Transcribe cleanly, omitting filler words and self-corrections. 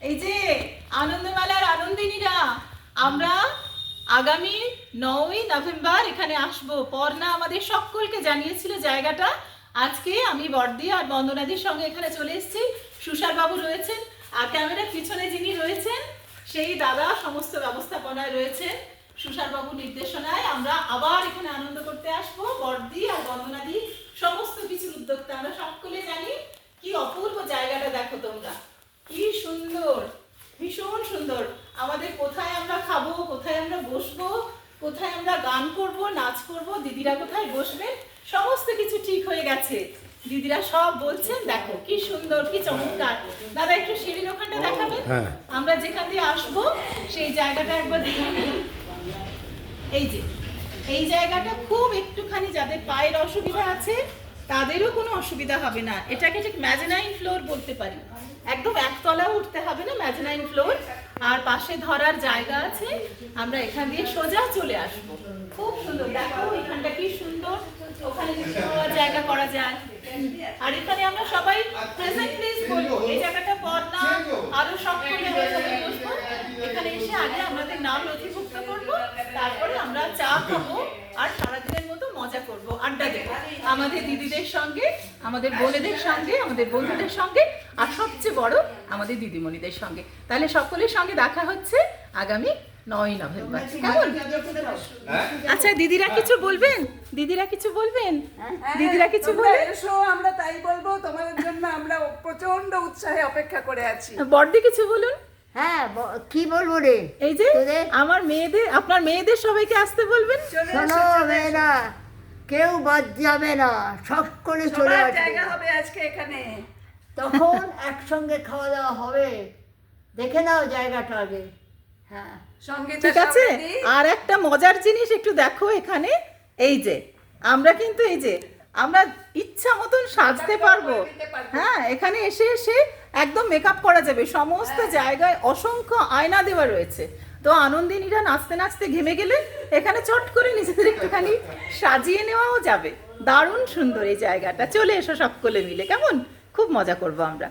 এই যে আনন্দমেলার আনন্দিনীরা, আমরা আগামী 9ই নভেম্বর এখানে আসব। পর্ণা আমাদের সকলকে জানিয়েছিল জায়গাটা। আজকে আমি বর্দি আর বন্দনাদির সঙ্গে এখানে চলে এসেছি। সুষার বাবু রয়েছেন আর ক্যামেরার পিছনে যিনি রয়েছেন সেই দাদা সমস্ত ব্যবস্থাপনায় রয়েছেন। সুষার বাবু নির্দেশনায় আমরা আবার এখানে আনন্দ করতে আসবো। বর্দি আর বন্দনাদি সমস্ত কিছুর উদ্যোক্তা, আমরা সকলে জানি। কি অপূর্ব জায়গাটা দেখো তোমরা, কি সুন্দর, ভীষণ সুন্দর। আমাদের কোথায় আমরা খাবো, কোথায় আমরা বসবো, কোথায় আমরা গান করব, নাচ করব, দিদিরা কোথায় বসবেন, সমস্ত কিছু ঠিক হয়ে গেছে। দিদিরা সব বলছেন। দেখো কি সুন্দর, কি চমৎকার। দাদা একটু সিঁড়ির ওখানটা দেখাবেন। আমরা যেখান দিয়ে আসবো সেই জায়গাটা একবার দেখে নিন। এই যে এই জায়গাটা খুব একটুখানি যাদের পায়ের অসুবিধা আছে তাদেরও কোনো অসুবিধা হবে না। এটাকে ঠিক ম্যাজেনাইন ফ্লোর বলতে পারি। একদম একতলাও উঠতে হবে না, ম্যাজেনাইন ফ্লোর। আর পাশে ধরার জায়গা আছে, আমরা এখান দিয়ে সোজা চলে আসবো। খুব সুন্দর, দেখো এখানটা কি সুন্দর। ওখানে জায়গা করা যায়। আর এখানে আমরা সবাই প্রেজেন্ট প্লিজ বলবো। এই জায়গাটা পর্ণা আরো সকলে বসবো। এখানে এসে আগে আমাদের নাম নথিভুক্ত করবো, তারপরে আমরা চা খাবো আর সারাদিনের মতো মজা করবো, আড্ডা দেবো আমাদের দিদিদের সঙ্গে, আমাদের বোনেদের সঙ্গে, আমাদের বন্ধুদের সঙ্গে, আর সবচেয়ে বড় আমাদের দিদিমণিদের সঙ্গে। তাহলে সকলের সঙ্গে দেখা হচ্ছে আগামী 9ই নভেম্বর। কেমন? আচ্ছা দিদিরা কিছু বলবেন? দিদিরা কিছু বলবেন? দিদিরা কিছু বলবেন? এসো, আমরা তাই বলবো। তোমাদের জন্য আমরা প্রচন্ড উৎসাহে অপেক্ষা করে আছি। বড়দি কিছু বলুন। হ্যাঁ, কি বলবো রে? এই যে আমার মেয়েদের, আপনার মেয়েদের সবাইকে আসতে বলবেন। শোনো মেয়েরা, কেউ বাদ যাবে না, সকলে চলে সবার আসবে। জায়গা হবে আজকে এখানে। তখন একসঙ্গে খাওয়া দাওয়া হবে। দেখে নাও জায়গাটা আগে। হ্যাঁ, সঙ্গীতা ঠিক আছে। সমিতি। আর একটা মজার জিনিস একটু দেখো এখানে। এই যে আমরা কিন্তু এই যে আমরা ইচ্ছা মতন সাজতে পারবো। হ্যাঁ, এখানে এসে এসে একদম মেকআপ করা যাবে। সমস্ত জায়গায় অসংখ্য আয়না দেওয়া রয়েছে। তো আনন্দিনীরা নাচতে নাচতে ঘেমে গেলে এখানে চট করে নিজেদের একটুখানি সাজিয়ে নেওয়াও যাবে। দারুণ সুন্দর এই জায়গাটা। চলে এসো সকলে মিলে, কেমন? খুব মজা করবো আমরা।